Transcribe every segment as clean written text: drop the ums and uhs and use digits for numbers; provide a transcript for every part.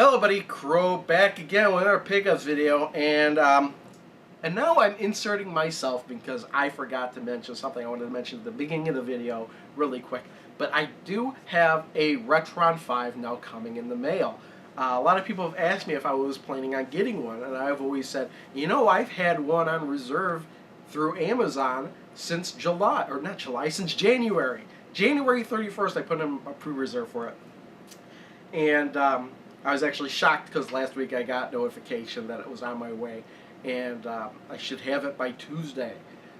Hello buddy, Crow back again with another pickups video, and now I'm inserting myself because I forgot to mention something I wanted to mention at the beginning of the video really quick. But I do have a Retron 5 now coming in the mail. A lot of people have asked me if I was planning on getting one, and I've always said, you know, I've had one on reserve through Amazon since July, or not July, since January. January 31st I put in a pre-reserve for it. And I was actually shocked because last week I got notification that it was on my way, and I should have it by Tuesday.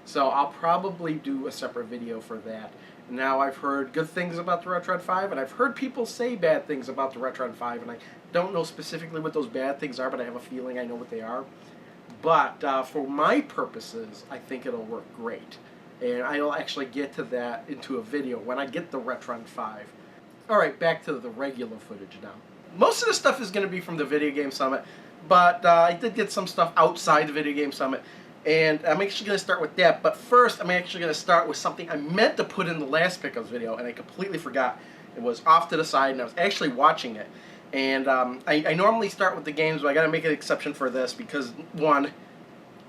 So I'll probably do a separate video for that. Now I've heard good things about the Retron 5, and I've heard people say bad things about the Retron 5, and I don't know specifically what those bad things are, but I have a feeling I know what they are. But for my purposes, I think it'll work great. And I'll actually get to that into a video when I get the Retron 5. Alright, back to the regular footage now. Most of the stuff is going to be from the Video Game Summit, but I did get some stuff outside the Video Game Summit, and I'm actually going to start with that. But first, I'm actually going to start with something I meant to put in the last pickups video, and I completely forgot. It was off to the side, and I was actually watching it. And I normally start with the games, but I got to make an exception for this because, one,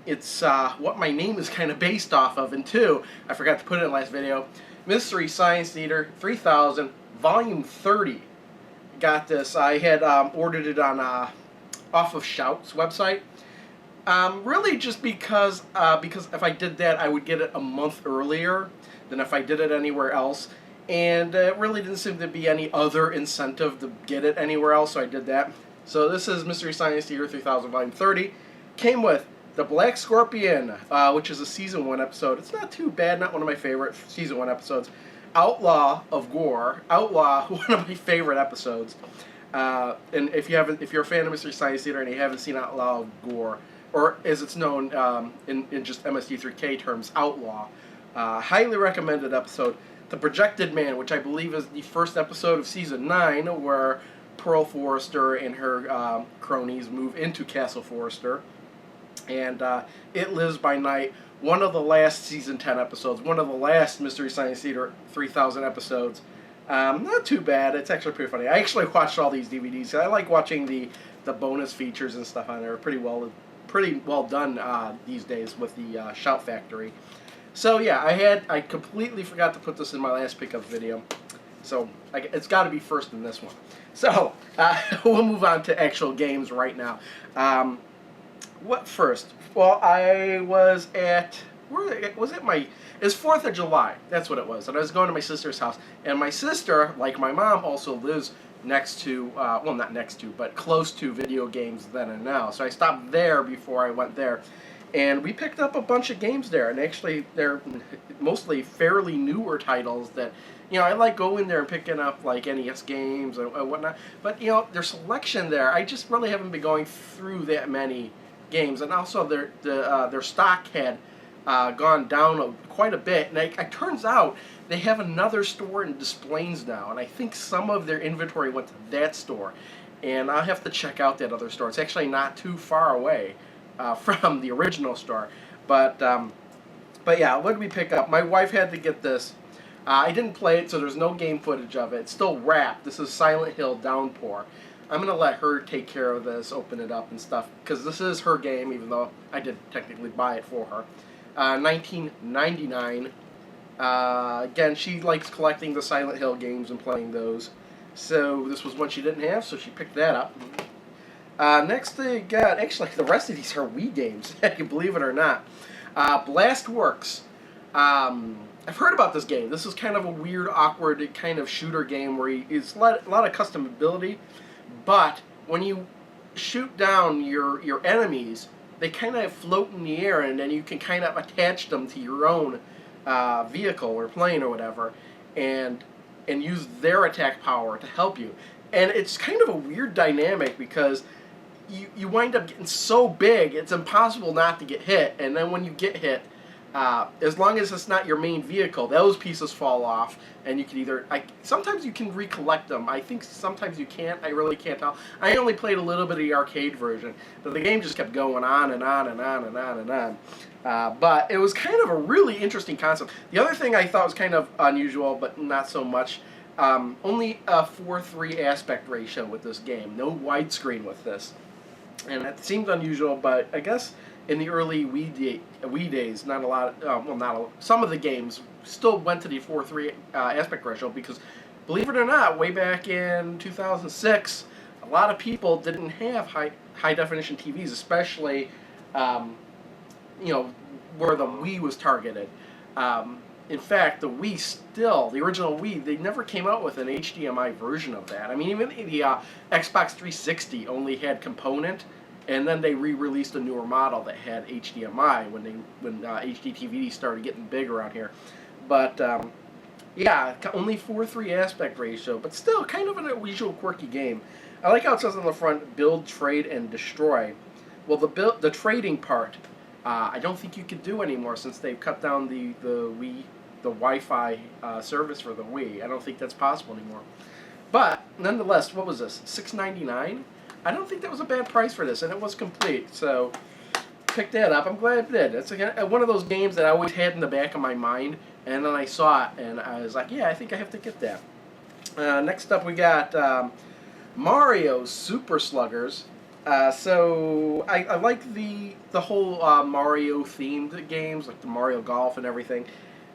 it's what my name is kind of based off of, and two, I forgot to put it in the last video. Mystery Science Theater 3000, Volume 30. Got this. I had ordered it on off of Shout's website. Really just because if I did that, I would get it a month earlier than if I did it anywhere else. And it really didn't seem to be any other incentive to get it anywhere else, so I did that. So this is Mystery Science Theater 3000 Volume 30. Came with The Black Scorpion, which is a Season 1 episode. It's not too bad, not one of my favorite Season 1 episodes. Outlaw of Gore. Outlaw, one of my favorite episodes. And if you're a fan of Mystery Science Theater and you haven't seen Outlaw of Gore, or as it's known in just MSD3K terms, Outlaw, highly recommended episode. The Projected Man, which I believe is the first episode of Season 9, where Pearl Forrester and her cronies move into Castle Forrester. And It Lives by Night, one of the last Season 10 episodes, one of the last Mystery Science Theater 3000 episodes. Not too bad. It's actually pretty funny. I actually watched all these DVDs. I like watching the bonus features and stuff on there. Pretty well done these days with the Shout Factory. So yeah, I completely forgot to put this in my last pickup video. So it's got to be first in this one. So we'll move on to actual games right now. What first? Well, I was at, where was it? It's 4th of July. That's what it was. And I was going to my sister's house. And my sister, like my mom, also lives next to, well, not next to, but close to Video Games Then and Now. So I stopped there before I went there. And we picked up a bunch of games there. And actually, they're mostly fairly newer titles that, you know, I like going there and picking up, like, NES games and whatnot. But, you know, their selection there, I just really haven't been going through that many games, and also their stock had gone down quite a bit, and it turns out they have another store in Des Plaines now, and I think some of their inventory went to that store, and I'll have to check out that other store. It's actually not too far away from the original store, but yeah, what did we pick up? My wife had to get this. I didn't play it, so there's no game footage of it. It's still wrapped. This is Silent Hill Downpour. I'm going to let her take care of this, open it up and stuff, because this is her game, even though I did technically buy it for her. 1999. Again, she likes collecting the Silent Hill games and playing those. So this was one she didn't have, so she picked that up. Next thing, actually, the rest of these are Wii games, if you believe it or not. Blastworks. I've heard about this game. This is kind of a weird, awkward kind of shooter game where it's a lot of custom ability. But when you shoot down your enemies, they kind of float in the air, and then you can kind of attach them to your own vehicle or plane or whatever, and use their attack power to help you. And it's kind of a weird dynamic because you wind up getting so big, it's impossible not to get hit. And then when you get hit, as long as it's not your main vehicle, those pieces fall off, and you can either, sometimes you can recollect them. I think sometimes you can't. I really can't tell. I only played a little bit of the arcade version, but the game just kept going on and on and on and on and on. But it was kind of a really interesting concept. The other thing I thought was kind of unusual, but not so much, Only a 4:3 aspect ratio with this game. No widescreen with this. And it seemed unusual, but I guess in the early Wii days, not a lot. Well, not a, some of the games still went to the 4:3 aspect ratio because, believe it or not, way back in 2006, a lot of people didn't have high definition TVs, especially, um, where the Wii was targeted. In fact, the original Wii, they never came out with an HDMI version of that. I mean, even the Xbox 360 only had component, and then they re-released a newer model that had HDMI when HD TV started getting big around here. But yeah, only 4:3 aspect ratio, but still kind of an unusual, quirky game. I like how it says on the front, build, trade, and destroy. Well, the trading part, I don't think you could do anymore since they've cut down the Wi-Fi service for the Wii. I don't think that's possible anymore. But nonetheless, what was this? $6.99? I don't think that was a bad price for this, and it was complete. So picked that up. I'm glad I did. It's one of those games that I always had in the back of my mind, and then I saw it, and I was like, yeah, I think I have to get that. Next up, we got Mario Super Sluggers. So I like the whole Mario themed games, like the Mario Golf and everything.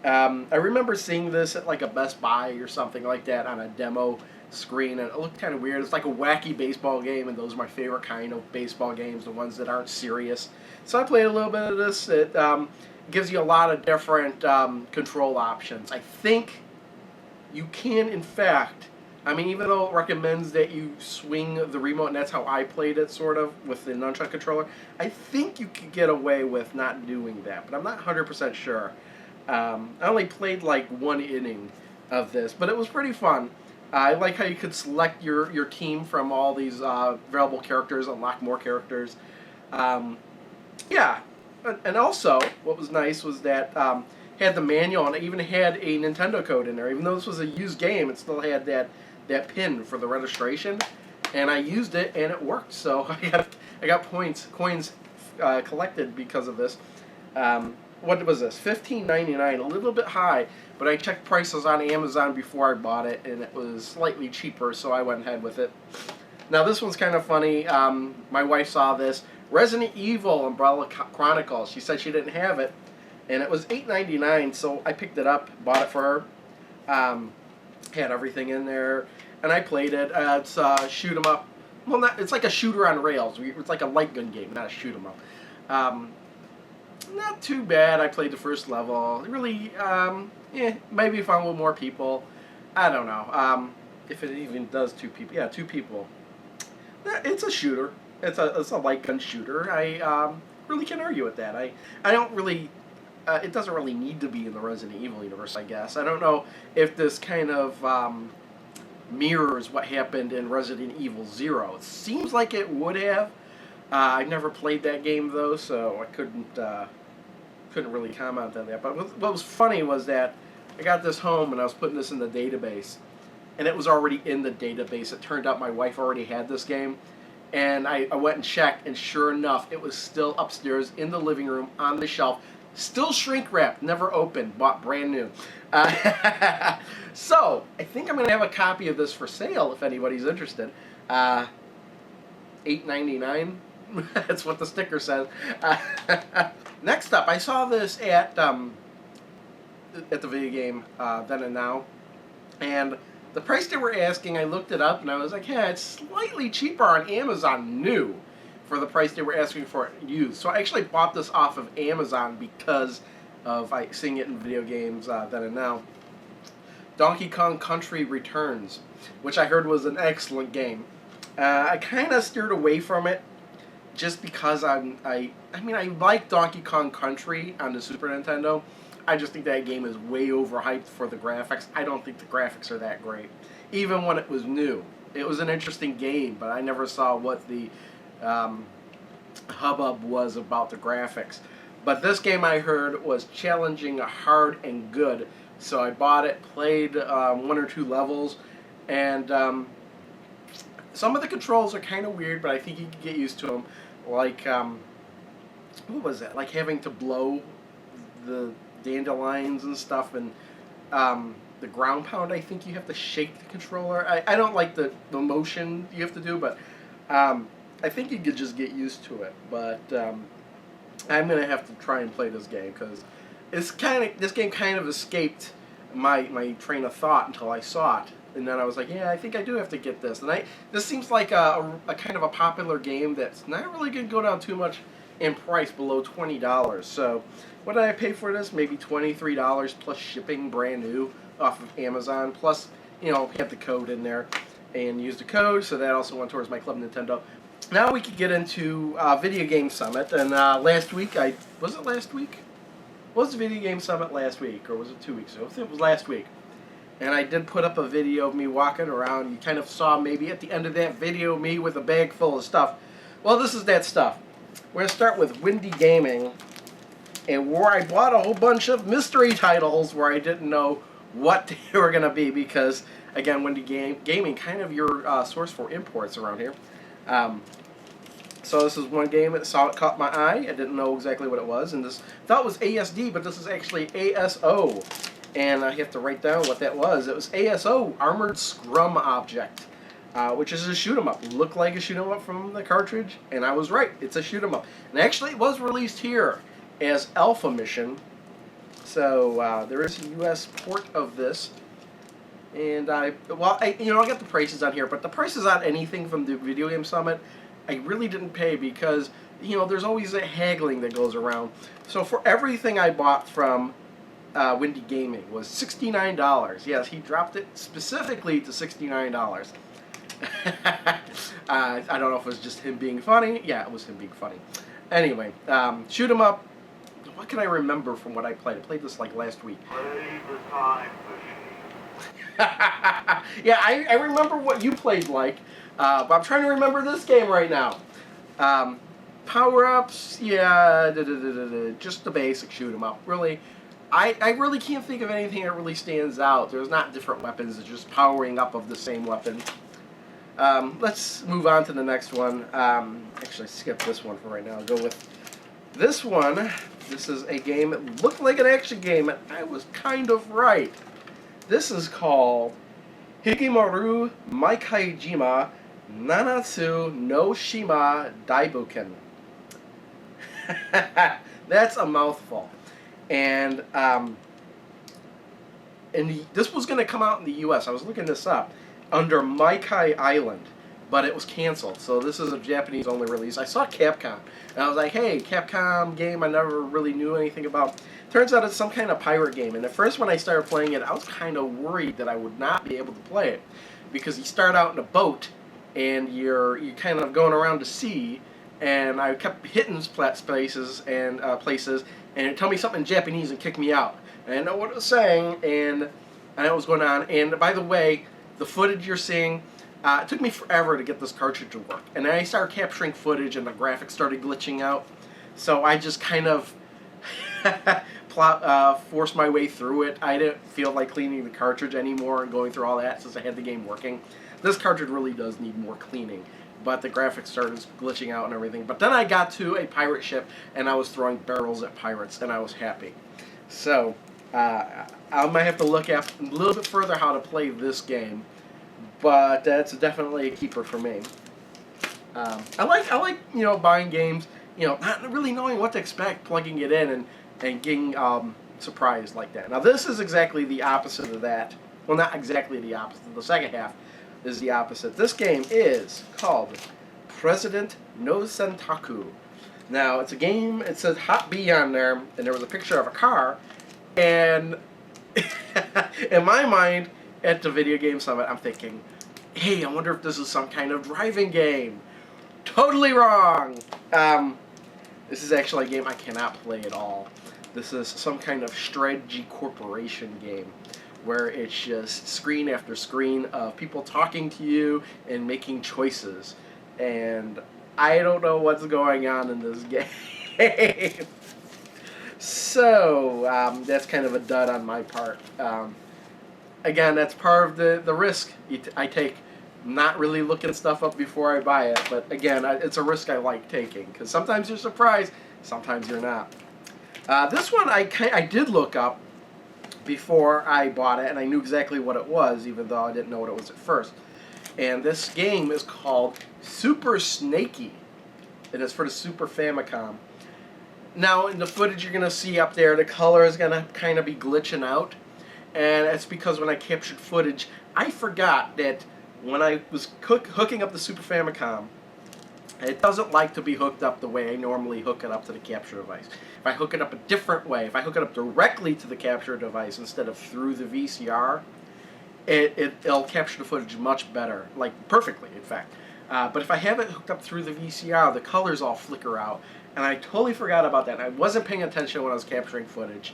I remember seeing this at like a Best Buy or something like that on a demo screen, and it looked kind of weird. It's like a wacky baseball game, and those are my favorite kind of baseball games, the ones that aren't serious. So I played a little bit of this. It gives you a lot of different control options. I think you can, in fact, I mean, even though it recommends that you swing the remote, and that's how I played it, sort of, with the nunchuck controller, I think you could get away with not doing that, but I'm not 100% sure. I only played like one inning of this, but it was pretty fun. I like how you could select your team from all these available characters, unlock more characters. Yeah, and also, what was nice was that had the manual, and it even had a Nintendo code in there. Even though this was a used game, it still had that pin for the registration, and I used it, and it worked. So I got coins collected because of this. What was this? $15.99, a little bit high, but I checked prices on Amazon before I bought it, and it was slightly cheaper, so I went ahead with it. Now this one's kind of funny. My wife saw this Resident Evil Umbrella Chronicles. She said she didn't have it, and it was $8.99, so I picked it up, bought it for her. Had everything in there, and I played it. It's shoot 'em up. Well, it's like a shooter on rails. It's like a light gun game, not a shoot 'em up. Not too bad. I played the first level. Really, maybe if I'm with more people. I don't know. If it even does two people. Yeah, two people. It's a shooter. It's a light gun shooter. I really can't argue with that. I don't really. It doesn't really need to be in the Resident Evil universe, I guess. I don't know if this kind of mirrors what happened in Resident Evil 0. It seems like it would have. I never played that game though, so I couldn't really comment on that. But what was funny was that I got this home and I was putting this in the database, and it was already in the database. It turned out my wife already had this game, and I went and checked, and sure enough, it was still upstairs in the living room on the shelf, still shrink wrapped, never opened, bought brand new. So I think I'm going to have a copy of this for sale if anybody's interested. $8.99. That's what the sticker says. Next up, I saw this at the video game Then and Now, and the price they were asking, I looked it up, and I was like, yeah, it's slightly cheaper on Amazon new for the price they were asking for it used. So I actually bought this off of Amazon because of seeing it in video games Then and Now. Donkey Kong Country Returns, which I heard was an excellent game. I kind of steered away from it just because I mean, I like Donkey Kong Country on the Super Nintendo. I just think that game is way overhyped for the graphics. I don't think the graphics are that great. Even when it was new. It was an interesting game, but I never saw what the hubbub was about the graphics. But this game, I heard, was challenging, hard, and good. So I bought it, played one or two levels, and some of the controls are kind of weird, but I think you can get used to them. Like, what was that? Like having to blow the dandelions and stuff, and the ground pound, I think you have to shake the controller. I don't like the motion you have to do, but I think you could just get used to it. But I'm going to have to try and play this game because this game kind of escaped my train of thought until I saw it. And then I was like, yeah, I think I do have to get this. And this seems like a kind of a popular game that's not really going to go down too much in price, below $20. So what did I pay for this? Maybe $23 plus shipping, brand new, off of Amazon. Plus, you know, have the code in there and use the code. So that also went towards my Club Nintendo. Now we could get into Video Game Summit. And last week, was it last week? Was the Video Game Summit last week, or was it 2 weeks ago? I think it was last week. And I did put up a video of me walking around. You kind of saw maybe at the end of that video me with a bag full of stuff. Well, this is that stuff. We're going to start with Windy Gaming, and where I bought a whole bunch of mystery titles where I didn't know what they were going to be because, again, Windy Gaming, kind of your source for imports around here. So this is one game that caught my eye. I didn't know exactly what it was, and this thought it was ASD, but this is actually ASO. And I have to write down what that was. It was ASO, Armored Scrum Object, which is a shoot 'em up. Looked like a shoot 'em up from the cartridge, and I was right. It's a shoot 'em up. And actually, it was released here as Alpha Mission. So there is a U.S. port of this. And I got the prices on here, but the prices on anything from the Video Game Summit, I really didn't pay because, there's always a haggling that goes around. So for everything I bought from Windy Gaming was $69. Yes, he dropped it specifically to $69. I don't know if it was just him being funny. Yeah, it was him being funny. Anyway, shoot 'em up. What can I remember from what I played? I played this like last week. Play the time machine. Yeah, I remember what you played like, but I'm trying to remember this game right now. Power-ups, yeah, just the basic shoot 'em up. Really, I really can't think of anything that really stands out. There's not different weapons, it's just powering up of the same weapon. Let's move on to the next one. Actually, skip this one for right now. I'll go with this one. This is a game that looked like an action game, and I was kind of right. This is called Higemaru Maikaijima Nanatsu no Shima Daibuken. That's a mouthful. And this was going to come out in the U.S. I was looking this up under Maikai Island, but it was canceled. So this is a Japanese-only release. I saw Capcom, and I was like, hey, Capcom game I never really knew anything about. Turns out it's some kind of pirate game. And at first when I started playing it, I was kind of worried that I would not be able to play it because you start out in a boat, and you're kind of going around to sea, and I kept hitting places, and it would tell me something in Japanese and kick me out. And I didn't know what it was saying, and I know what was going on. And by the way, the footage you're seeing, it took me forever to get this cartridge to work. And then I started capturing footage, and the graphics started glitching out. So I just kind of forced my way through it. I didn't feel like cleaning the cartridge anymore and going through all that since I had the game working. This cartridge really does need more cleaning, but the graphics started glitching out and everything. But then I got to a pirate ship, and I was throwing barrels at pirates, and I was happy. So I might have to look at a little bit further how to play this game, but that's definitely a keeper for me. I like buying games, not really knowing what to expect, plugging it in and getting surprised like that. Now this is exactly the opposite of that. Well, not exactly the opposite. The second half is the opposite. This game is called President no Sentaku. Now, it's a game, it says Hot B on there, and there was a picture of a car, and in my mind, at the Video Game Summit, I'm thinking, hey, I wonder if this is some kind of driving game. Totally wrong! This is actually a game I cannot play at all. This is some kind of strategy corporation game, where it's just screen after screen of people talking to you and making choices. And I don't know what's going on in this game. So, that's kind of a dud on my part. Again, that's part of the risk I take. Not really looking stuff up before I buy it. But again, it's a risk I like taking. Because sometimes you're surprised, sometimes you're not. This one I did look up. before I bought it, and I knew exactly what it was, even though I didn't know what it was at first. And this game is called Super Snaky. It is for the Super Famicom. Now, in the footage you're going to see up there, the color is going to kind of be glitching out. And it's because when I captured footage, I forgot that when I was hooking up the Super Famicom, it doesn't like to be hooked up the way I normally hook it up to the capture device. If I hook it up a different way, if I hook it up directly to the capture device instead of through the VCR, it'll capture the footage much better, like perfectly, in fact. But if I have it hooked up through the VCR, the colors all flicker out, and I totally forgot about that. I wasn't paying attention when I was capturing footage.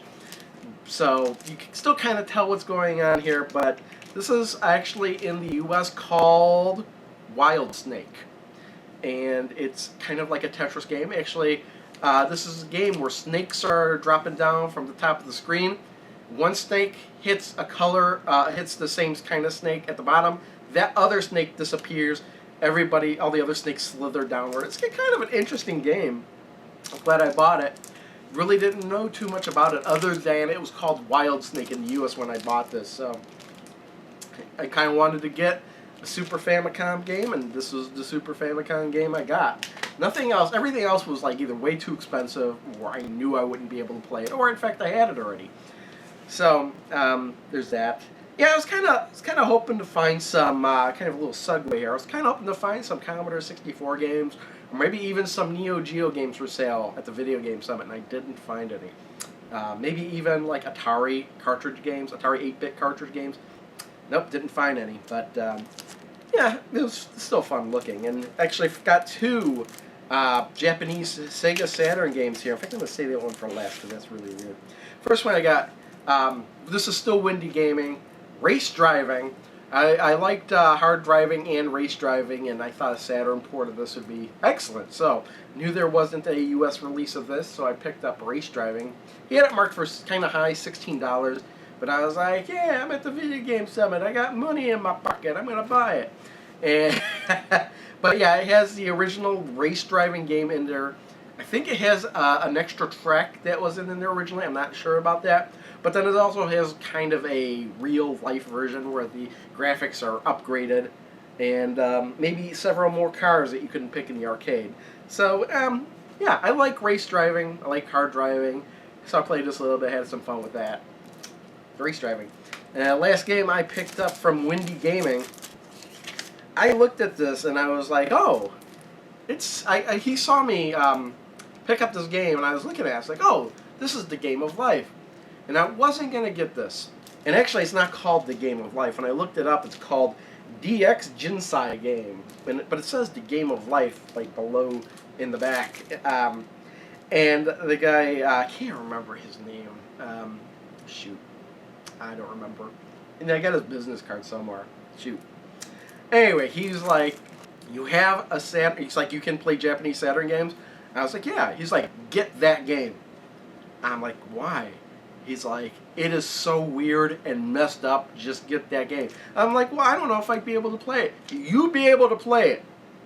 So you can still kind of tell what's going on here, but this is actually in the US called Wild Snake. And it's kind of like a Tetris game. Actually, this is a game where snakes are dropping down from the top of the screen. One snake hits a color, hits the same kind of snake at the bottom. That other snake disappears. All the other snakes slither downward. It's kind of an interesting game. I'm glad I bought it. Really didn't know too much about it other than it was called Wild Snake in the US when I bought this. So I kind of wanted to get a Super Famicom game, and this was the Super Famicom game I got. Nothing else, everything else was like either way too expensive, or I knew I wouldn't be able to play it, or in fact I had it already. So there's that. Yeah, I was kind of hoping to find some kind of a little segue here. I was kind of hoping to find some Commodore 64 games, or maybe even some Neo Geo games for sale at the Video Game Summit, and I didn't find any. Maybe even like Atari cartridge games, Atari 8-bit cartridge games. Nope, didn't find any. But yeah, it was still fun looking, and actually got two Japanese Sega Saturn games here. In fact, I'm going to save that one for last because that's really weird. First one I got, this is still Windy Gaming, Race Driving. I liked hard driving and race driving, and I thought a Saturn port of this would be excellent. So, knew there wasn't a US release of this, so I picked up Race Driving. He had it marked for kind of high, $16, but I was like, yeah, I'm at the Video Game Summit. I got money in my pocket. I'm going to buy it. And but yeah, it has the original race driving game in there. I think it has an extra track that wasn't in there originally. I'm not sure about that. But then it also has kind of a real-life version where the graphics are upgraded, and maybe several more cars that you couldn't pick in the arcade. So, yeah, I like race driving. I like hard driving. So I played this a little bit, had some fun with that. Race driving. Last game I picked up from Windy Gaming, I looked at this and I was like, oh, he saw me pick up this game, and I was looking at it. I was like, oh, this is the Game of Life. And I wasn't going to get this. And actually, it's not called the Game of Life. When I looked it up, it's called DX Jinsai Game. But it says the Game of Life, like, below in the back. And the guy, I can't remember his name. Shoot. I don't remember. And I got his business card somewhere. Shoot. Anyway, he's like, you have a Saturn. He's like, you can play Japanese Saturn games? And I was like, yeah. He's like, get that game. I'm like, why? He's like, it is so weird and messed up, just get that game. I'm like, well, I don't know if I'd be able to play it. You'd be able to play it.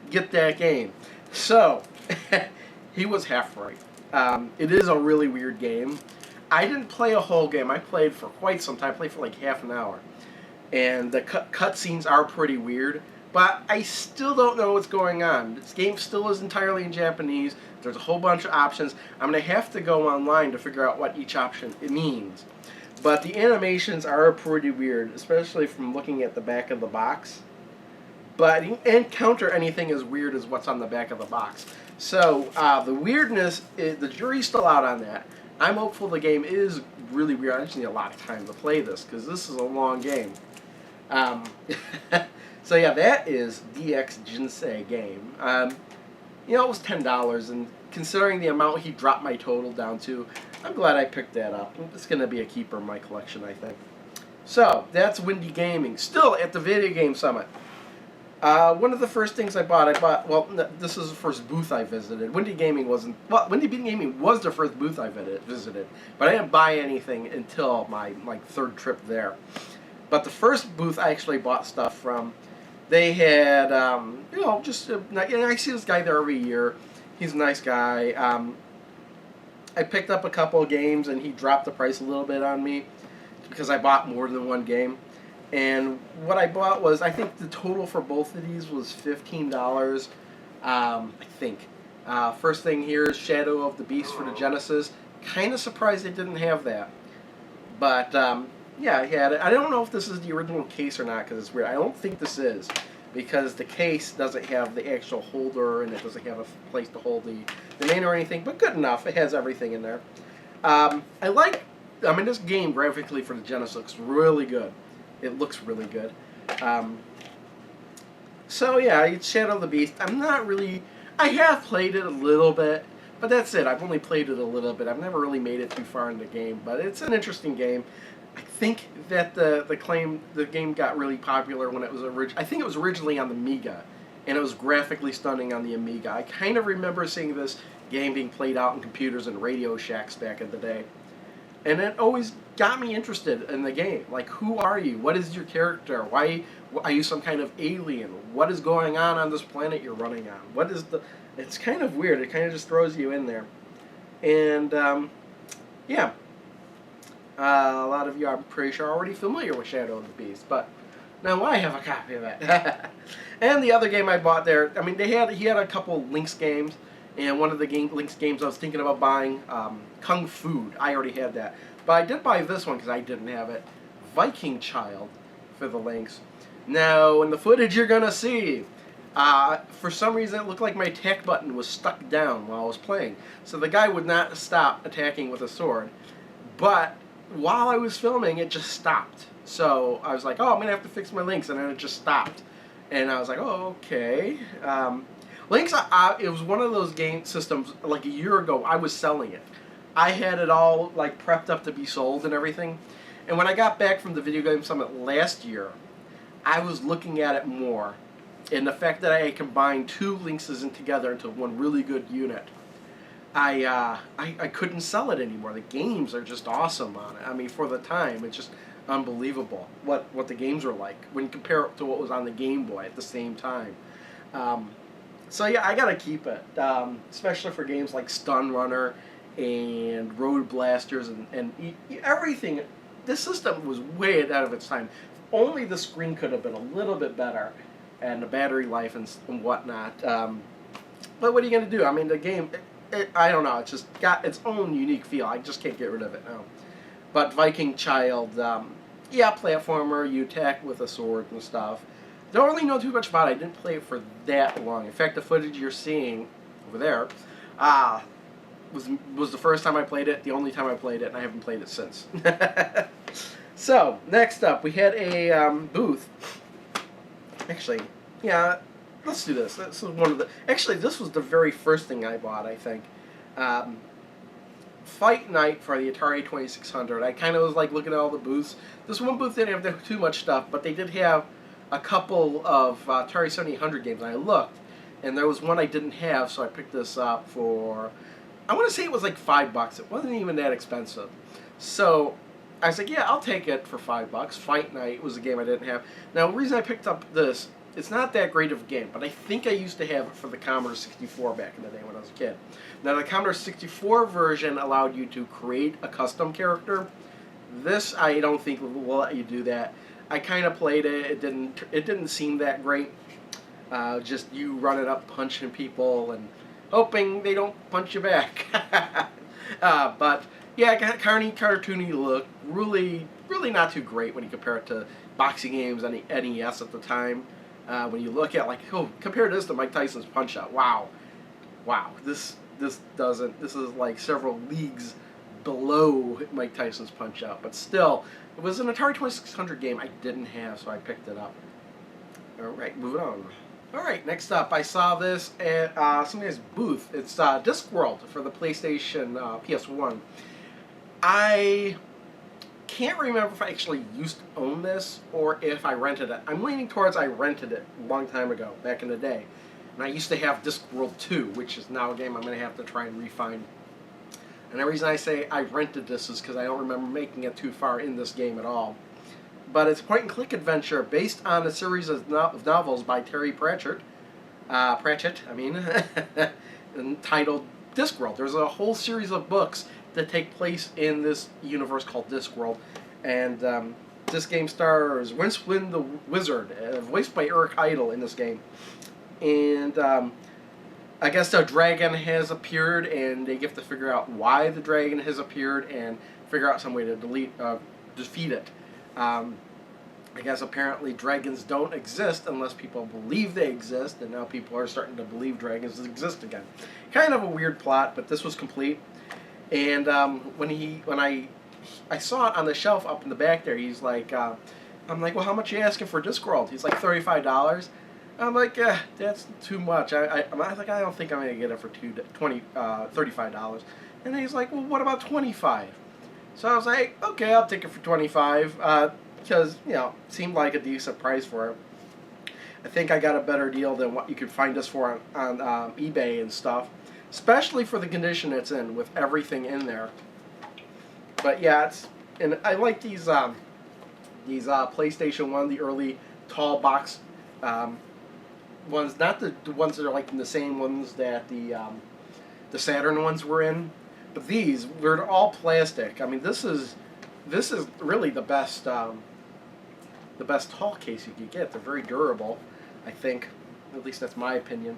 Get that game. So, he was half right. It is a really weird game. I didn't play a whole game. I played for quite some time. I played for like half an hour. And the cutscenes are pretty weird. But I still don't know what's going on. This game still is entirely in Japanese. There's a whole bunch of options. I'm going to have to go online to figure out what each option means. But the animations are pretty weird, especially from looking at the back of the box. But you can't counter anything as weird as what's on the back of the box. So the weirdness, the jury's still out on that. I'm hopeful the game is really weird. I just need a lot of time to play this, because this is a long game. So yeah, that is DX Jinsei Game. You know, it was $10, and considering the amount he dropped my total down to, I'm glad I picked that up. It's going to be a keeper in my collection, I think. So, that's Windy Gaming. Still at the Video Game Summit. One of the first things I bought, well, this is the first booth I visited. Windy Gaming was the first booth I visited, but I didn't buy anything until my third trip there. But the first booth I actually bought stuff from, they had, you know, I see this guy there every year. He's a nice guy. I picked up a couple of games, and he dropped the price a little bit on me. because I bought more than one game. And what I bought was, I think the total for both of these was $15. I think. First thing here is Shadow of the Beast for the Genesis. Kind of surprised they didn't have that. But, yeah, I had it. I don't know if this is the original case or not, because it's weird. I don't think this is, because the case doesn't have the actual holder, and it doesn't have a place to hold the main or anything, but good enough. It has everything in there. This game graphically for the Genesis looks really good. It looks really good. So yeah, it's Shadow of the Beast. I have played it a little bit, but that's it. I've only played it a little bit. I've never really made it too far in the game, but it's an interesting game. I think that the game got really popular when it was I think it was originally on the Amiga, and it was graphically stunning on the Amiga. I kind of remember seeing this game being played out in computers and Radio Shacks back in the day. And it always got me interested in the game. Like, who are you? What is your character? Why are you some kind of alien? What is going on this planet you're running on? It's kind of weird. It kind of just throws you in there. And, yeah. A lot of you, I'm pretty sure, are already familiar with Shadow of the Beast. But now I have a copy of it. And the other game I bought there, he had a couple Lynx games. And one of the Lynx games I was thinking about buying, Kung Fu. I already had that. But I did buy this one because I didn't have it. Viking Child for the Lynx. Now, in the footage you're going to see, for some reason it looked like my attack button was stuck down while I was playing. So the guy would not stop attacking with a sword. But while I was filming, it just stopped. So I was like, oh, I'm going to have to fix my Lynx. And then it just stopped. And I was like, oh, okay. Lynx, it was one of those game systems, like a year ago, I was selling it. I had it all like prepped up to be sold and everything. And when I got back from the Video Game Summit last year, I was looking at it more. And the fact that I combined two Lynxes together into one really good unit, I couldn't sell it anymore. The games are just awesome on it. For the time, it's just unbelievable what the games were like when you compare it to what was on the Game Boy at the same time. So yeah, I gotta keep it, especially for games like Stun Runner and Road Blasters and everything. This system was way out of its time. Only the screen could have been a little bit better, and the battery life and whatnot. But what are you gonna do? The game, I don't know. It's just got its own unique feel. I just can't get rid of it now. But Viking Child, yeah, platformer. You attack with a sword and stuff. Don't really know too much about it. I didn't play it for that long. In fact, the footage you're seeing over there was the first time I played it, the only time I played it, and I haven't played it since. So, next up, we had a booth. Actually, yeah, let's do this. This was this was the very first thing I bought, I think. Fight Night for the Atari 2600. I kind of was like looking at all the booths. This one booth didn't have too much stuff, but they did have a couple of Atari 7800 games. And I looked, and there was one I didn't have, so I picked this up for, I want to say it was like $5. It wasn't even that expensive. So I was like, yeah, I'll take it for $5. Fight Night was a game I didn't have. Now, the reason I picked up this, it's not that great of a game, but I think I used to have it for the Commodore 64 back in the day when I was a kid. Now, the Commodore 64 version allowed you to create a custom character. This, I don't think will let you do that. I kind of played it. It didn't seem that great. Just you running up, punching people, and hoping they don't punch you back. But yeah, cartoony look. Really not too great when you compare it to boxing games on the NES at the time. When you look at compare this to Mike Tyson's Punch Out. Wow. This is like several leagues below Mike Tyson's Punch Out, but still, it was an Atari 2600 game I didn't have, so I picked it up. Alright, moving on. Alright, next up, I saw this at somebody's booth. It's Discworld for the PlayStation PS1. I can't remember if I actually used to own this or if I rented it. I'm leaning towards I rented it a long time ago, back in the day. And I used to have Discworld 2, which is now a game I'm going to have to try and refine. And the reason I say I rented this is because I don't remember making it too far in this game at all. But it's a point-and-click adventure based on a series of novels by Terry Pratchett, entitled Discworld. There's a whole series of books that take place in this universe called Discworld. And this game stars Winston the Wizard, voiced by Eric Idle in this game. And I guess a dragon has appeared, and they have to figure out why the dragon has appeared and figure out some way to defeat it. I guess apparently dragons don't exist unless people believe they exist, and now people are starting to believe dragons exist again. Kind of a weird plot, but this was complete. And when I saw it on the shelf up in the back there, he's like, I'm like, well, how much are you asking for Discworld? He's like, $35. I'm like, that's too much. I'm like, I don't think I'm gonna get it for $35. And he's like, well, what about 25? So I was like, okay, I'll take it for 25. Because, you know, it seemed like a decent price for it. I think I got a better deal than what you could find this for on eBay and stuff. Especially for the condition it's in, with everything in there. But yeah, and I like these PlayStation 1, the early tall box ones, not the ones that are like the same ones that the Saturn ones were in, but these were all plastic. I mean, this is really the best tall case you could get. They're very durable, I think. At least that's my opinion.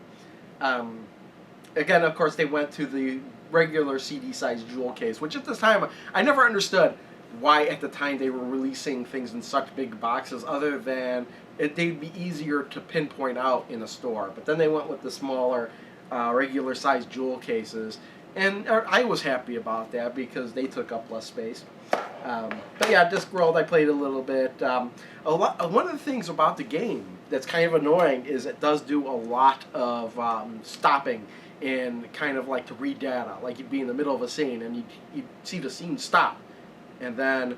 Again, of course, they went to the regular CD-sized jewel case, which at this time, I never understood why at the time they were releasing things in such big boxes, other than they'd be easier to pinpoint out in a store. But then they went with the smaller, regular-sized jewel cases, and I was happy about that because they took up less space. But yeah, Discworld, I played a little bit. One of the things about the game that's kind of annoying is it does do a lot of stopping and kind of like to read data. Like you'd be in the middle of a scene and you'd see the scene stop and then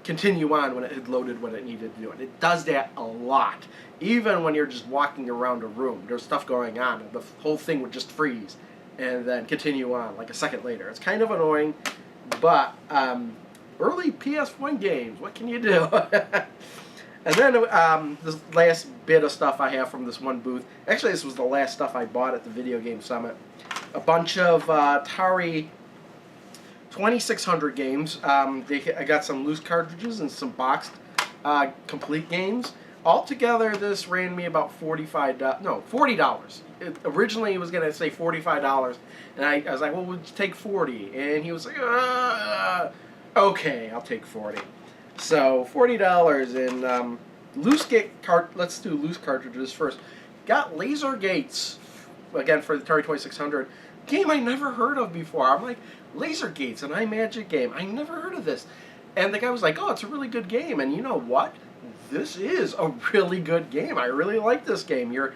continue on when it had loaded what it needed to do. And it does that a lot. Even when you're just walking around a room, there's stuff going on and the whole thing would just freeze and then continue on like a second later. It's kind of annoying, but early PS1 games, what can you do? And then this last bit of stuff I have from this one booth. Actually, this was the last stuff I bought at the Video Game Summit. A bunch of Atari 2600 games. I got some loose cartridges and some boxed complete games. Altogether, this ran me about $40. Originally, it was going to say $45, and I was like, well, we'll take 40. And he was like, okay, I'll take 40. So $40 in let's do loose cartridges first. Got Laser Gates again for the Atari 2600. Game I never heard of before. I'm like, Laser Gates, an iMagic game. I never heard of this. And the guy was like, oh, it's a really good game. And you know what? This is a really good game. I really like this game. You're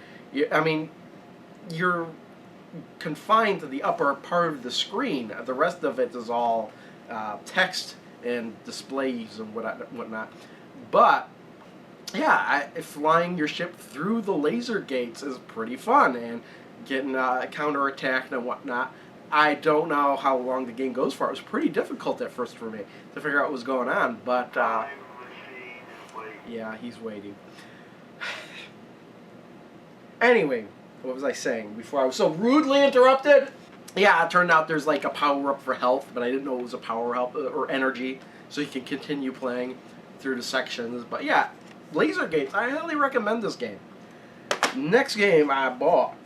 confined to the upper part of the screen. The rest of it is all text and displays and whatnot. But yeah, flying your ship through the laser gates is pretty fun, and getting counterattacked and whatnot. I don't know how long the game goes for. It was pretty difficult at first for me to figure out what was going on, but yeah, he's waiting. Anyway, what was I saying before I was so rudely interrupted? Yeah, it turned out there's like a power-up for health, but I didn't know it was a power-up or energy, so you can continue playing through the sections. But yeah, Laser Gates, I highly recommend this game. Next game I bought,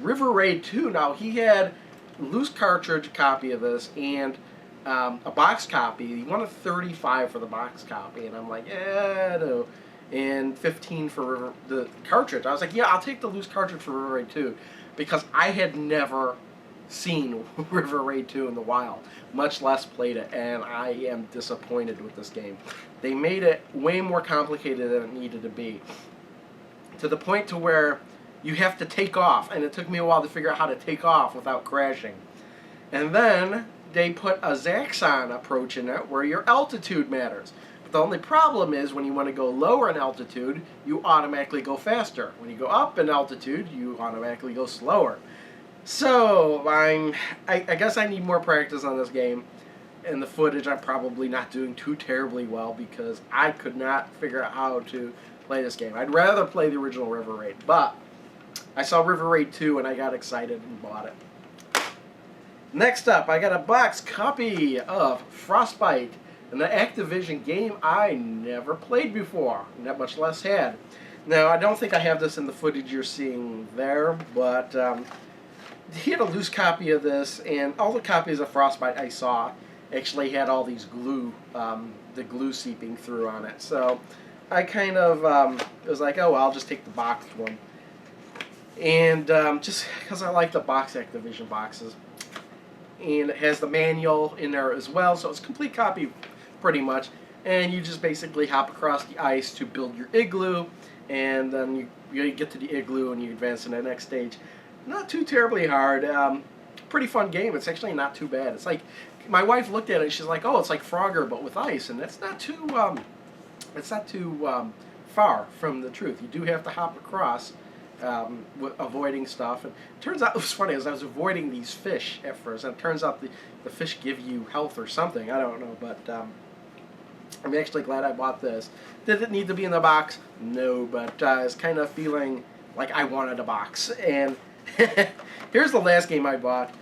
River Raid 2. Now, he had a loose cartridge copy of this and a box copy. He wanted $35 for the box copy, and I'm like, yeah, no. And $15 for the cartridge. I was like, yeah, I'll take the loose cartridge for River Raid 2, because I had never seen River Raid 2 in the wild, much less played it, and I am disappointed with this game. They made it way more complicated than it needed to be, to the point to where you have to take off, and it took me a while to figure out how to take off without crashing. And then they put a Zaxxon approach in it where your altitude matters. But the only problem is when you want to go lower in altitude, you automatically go faster. When you go up in altitude, you automatically go slower. So, I guess I need more practice on this game. And the footage I'm probably not doing too terribly well, because I could not figure out how to play this game. I'd rather play the original River Raid. But I saw River Raid 2 and I got excited and bought it. Next up, I got a box copy of Frostbite And the Activision game I never played before, not much less had. Now, I don't think I have this in the footage you're seeing there, but he had a loose copy of this, and all the copies of Frostbite I saw actually had all these glue, the glue seeping through on it. So I kind of was like, oh, well, I'll just take the boxed one. And just because I like the box Activision boxes. And it has the manual in there as well, so it's a complete copy pretty much. And you just basically hop across the ice to build your igloo, and then you get to the igloo and you advance to the next stage. Not too terribly hard. Pretty fun game. It's actually not too bad. It's like, my wife looked at it and she's like, oh, it's like Frogger but with ice, and that's not too far from the truth. You do have to hop across, avoiding stuff. And it turns out, it was funny, as I was avoiding these fish at first, and it turns out the fish give you health or something. I don't know, but I'm actually glad I bought this. Did it need to be in the box? No, but I was kind of feeling like I wanted a box. And here's the last game I bought.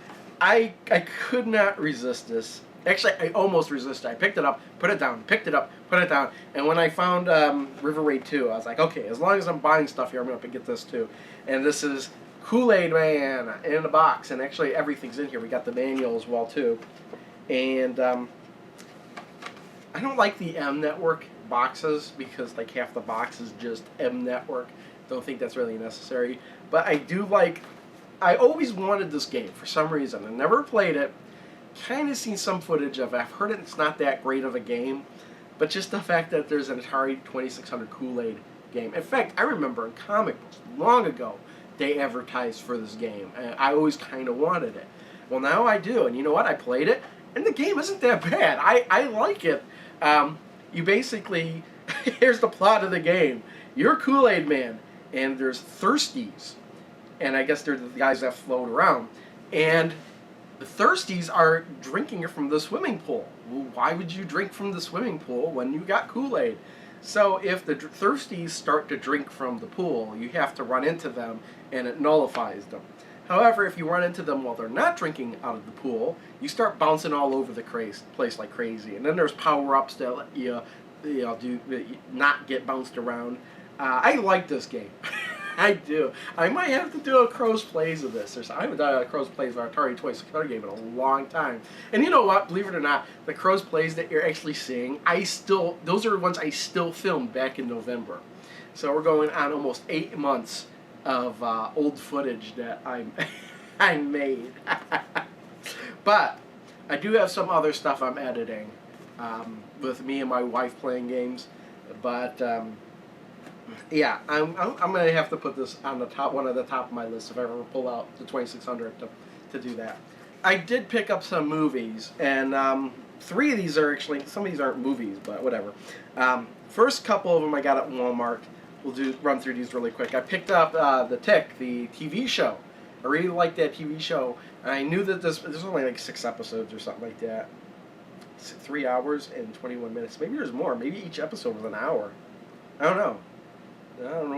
I could not resist this. Actually, I almost resisted. I picked it up, put it down, picked it up, put it down. And when I found River Raid 2, I was like, okay, as long as I'm buying stuff here, I'm going to get this too. And this is Kool-Aid Man in the box. And actually, everything's in here. We got the manual as well too. And I don't like the M Network boxes because like half the box is just M Network. Don't think that's really necessary. But I do like, I always wanted this game for some reason. I never played it. Kind of seen some footage of it. I've heard it's not that great of a game, but just the fact that there's an Atari 2600 Kool-Aid game. In fact, I remember in comic books long ago they advertised for this game, and I always kind of wanted it. Well, now I do, and you know what? I played it, and the game isn't that bad. I like it. You basically, here's the plot of the game. You're Kool-Aid Man, and there's Thirsties, and I guess they're the guys that float around, and the Thirsties are drinking it from the swimming pool. Well, why would you drink from the swimming pool when you got Kool-Aid? So if the Thirsties start to drink from the pool, you have to run into them and it nullifies them. However, if you run into them while they're not drinking out of the pool, you start bouncing all over the place like crazy. And then there's power-ups that let you not get bounced around. I like this game. I do. I might have to do a Crow's Plays of this. I haven't done a Crow's Plays of our Atari 2600 game in a long time. And you know what? Believe it or not, the Crow's Plays that you're actually seeing, those are ones I still filmed back in November. So we're going on almost 8 months of old footage that I made. But I do have some other stuff I'm editing with me and my wife playing games. But yeah, I'm gonna have to put this on the top, one of the top of my list if I ever pull out the 2600 to do that. I did pick up some movies, and 3 of these are actually, some of these aren't movies, but whatever. First couple of them I got at Walmart. We'll run through these really quick. I picked up The Tick, the TV show. I really liked that TV show, and I knew that there's only like 6 episodes or something like that. 3 hours and 21 minutes. Maybe there's more. Maybe each episode was an hour. I don't know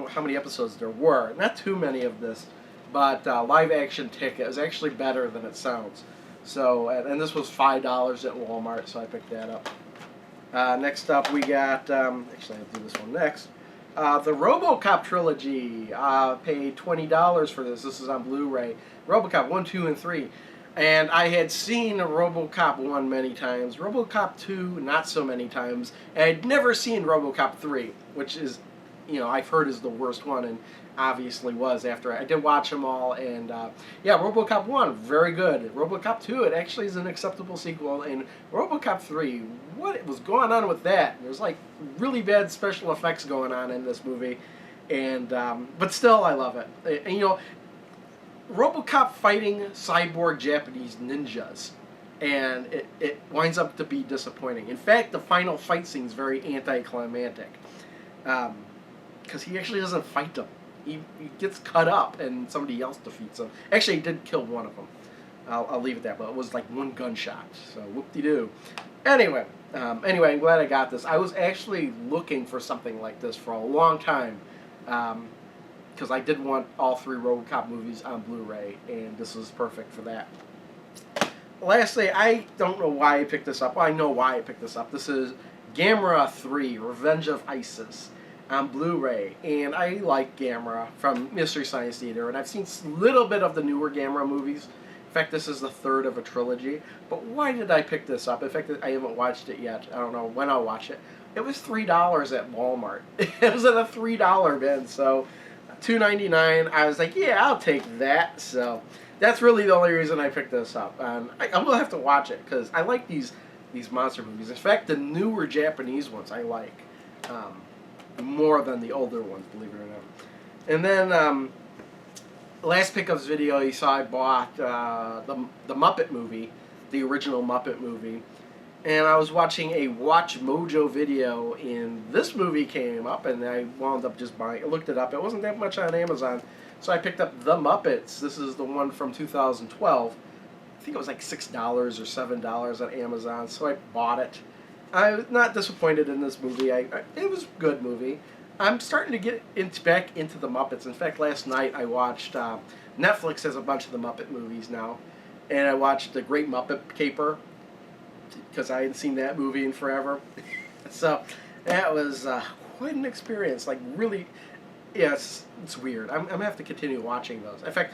how many episodes there were. Not too many of this, but live action Tick is actually better than it sounds. So, and this was $5 at Walmart, so I picked that up. Next up, we got, actually I'll do this one next. The RoboCop trilogy. Paid $20 for this. This is on Blu-ray. RoboCop 1, 2, and 3. And I had seen RoboCop 1 many times. RoboCop 2 not so many times. And I'd never seen RoboCop 3, which is, I've heard is the worst one, and obviously was after I did watch them all. And yeah, RoboCop 1, very good. RoboCop 2, it actually is an acceptable sequel. And RoboCop 3, what was going on with that? There's like really bad special effects going on in this movie, and but still, I love it. And RoboCop fighting cyborg Japanese ninjas, and it winds up to be disappointing. In fact, the final fight scene is very anticlimactic. Because he actually doesn't fight them. He gets cut up and somebody else defeats him. Actually, he did kill one of them. I'll leave it there, but it was like 1 gunshot. So whoop-de-doo. Anyway, I'm glad I got this. I was actually looking for something like this for a long time. Because I did want all 3 RoboCop movies on Blu-ray, and this was perfect for that. lastly, I don't know why I picked this up. Well, I know why I picked this up. This is Gamera 3, Revenge of Isis on Blu-ray. And I like Gamera from Mystery Science Theater, and I've seen a little bit of the newer Gamera movies. In fact, this is the third of a trilogy. But why did I pick this up? In fact, I haven't watched it yet. I don't know when I'll watch it. It was $3 at Walmart. It was at a $3 bin, so $2.99. I was like, yeah, I'll take that. So that's really the only reason I picked this up. And I will have to watch it because I like these monster movies. In fact, the newer Japanese ones I like more than the older ones, believe it or not. And then last pickups video you saw, I bought the Muppet movie, the original Muppet movie. And I was watching a Watch Mojo video, and this movie came up, and I wound up just buying it. I looked it up. It wasn't that much on Amazon, so I picked up The Muppets. This is the one from 2012. I think it was like $6 or $7 on Amazon, so I bought it. I was not disappointed in this movie. It was a good movie. I'm starting to get back into the Muppets. In fact, last night I watched, Netflix has a bunch of the Muppet movies now, and I watched The Great Muppet Caper, because I hadn't seen that movie in forever. So that was quite an experience. Like, really, yeah, it's weird. I'm going to have to continue watching those. In fact,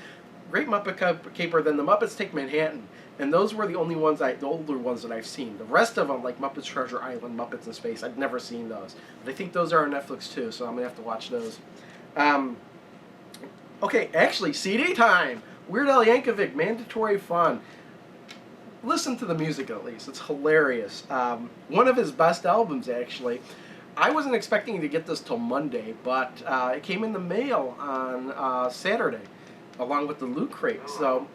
Great Muppet Caper, then The Muppets Take Manhattan, and those were the only ones, the older ones that I've seen. The rest of them, like Muppets Treasure Island, Muppets in Space, I've never seen those. But I think those are on Netflix too, so I'm going to have to watch those. Okay, actually, CD time! Weird Al Yankovic, Mandatory Fun. Listen to the music at least. It's hilarious. One of his best albums, actually. I wasn't expecting to get this till Monday, but it came in the mail on Saturday, along with the Loot Crate. So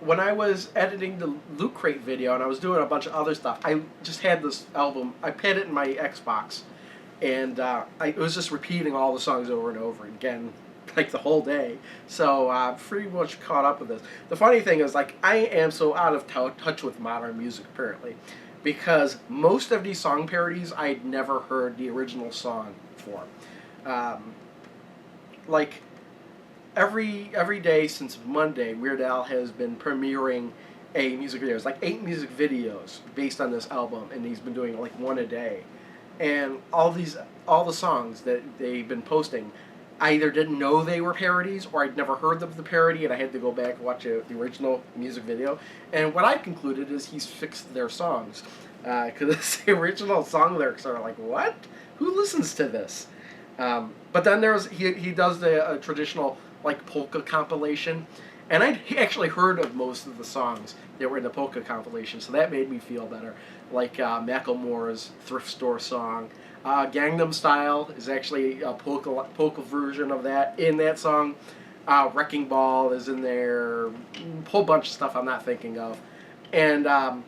when I was editing the Loot Crate video, and I was doing a bunch of other stuff, I just had this album. I had it in my Xbox, and it was just repeating all the songs over and over again, like the whole day. So pretty much caught up with this. The funny thing is, like, I am so out of touch with modern music apparently, because most of these song parodies I'd never heard the original song for. Like every day since Monday, Weird Al has been premiering a music video. It's like 8 music videos based on this album, and he's been doing like one a day. And all the songs that they've been posting, I either didn't know they were parodies, or I'd never heard of the parody, and I had to go back and watch the original music video. And what I concluded is he's fixed their songs. Because the original song lyrics are like, what? Who listens to this? But then he does the traditional, like, polka compilation. And I actually heard of most of the songs that were in the polka compilation, so that made me feel better. Like Macklemore's Thrift Store song. Gangnam Style is actually a polka version of that in that song. Wrecking Ball is in there. A whole bunch of stuff I'm not thinking of. And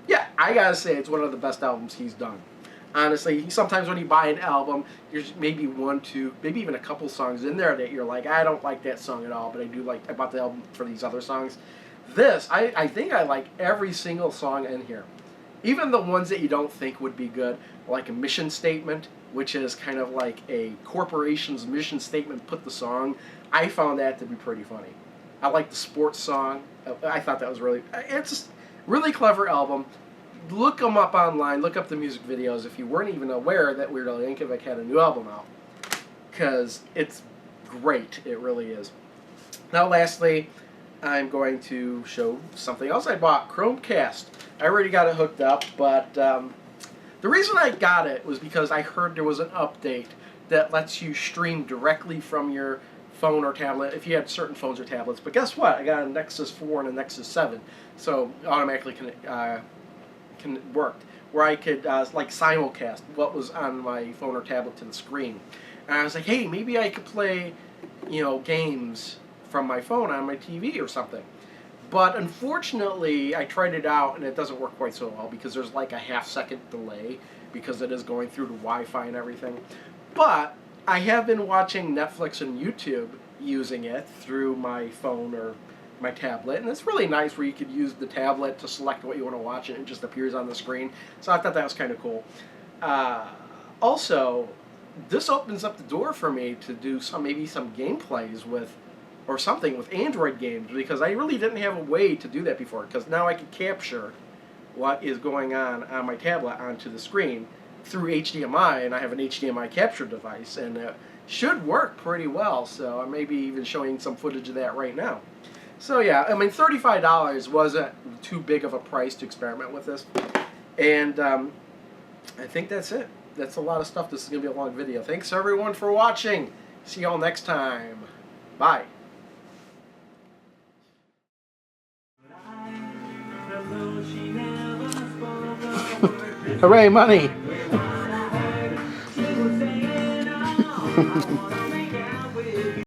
yeah, I gotta say it's one of the best albums he's done. Honestly, sometimes when you buy an album, there's maybe one, two, maybe even a couple songs in there that you're like, I don't like that song at all, but I bought the album for these other songs. This, I think I like every single song in here. Even the ones that you don't think would be good, like a mission statement, which is kind of like a corporation's mission statement put the song. I found that to be pretty funny. I like the sports song. I thought that was it's just really clever album. Look them up online. Look up the music videos if you weren't even aware that Weird Al Yankovic had a new album out, because it's great. It really is. Now, lastly, I'm going to show something else I bought. Chromecast. I already got it hooked up, but the reason I got it was because I heard there was an update that lets you stream directly from your phone or tablet if you have certain phones or tablets. But guess what? I got a Nexus 4 and a Nexus 7, so automatically worked, where I could like simulcast what was on my phone or tablet to the screen. And I was like, hey, maybe I could play, games from my phone on my TV or something. But unfortunately, I tried it out and it doesn't work quite so well, because there's like a half-second delay because it is going through the Wi-Fi and everything. But I have been watching Netflix and YouTube using it through my phone or my tablet, and it's really nice where you could use the tablet to select what you want to watch and it just appears on the screen. So I thought that was kind of cool. Also, this opens up the door for me to do maybe some gameplays with Android games, because I really didn't have a way to do that before, because now I can capture what is going on my tablet onto the screen through HDMI, and I have an HDMI capture device, and it should work pretty well. So I may be even showing some footage of that right now. So yeah, I mean, $35 wasn't too big of a price to experiment with this, and I think that's it. That's a lot of stuff. This is going to be a long video. Thanks everyone for watching. See y'all next time. Bye. Hooray, money!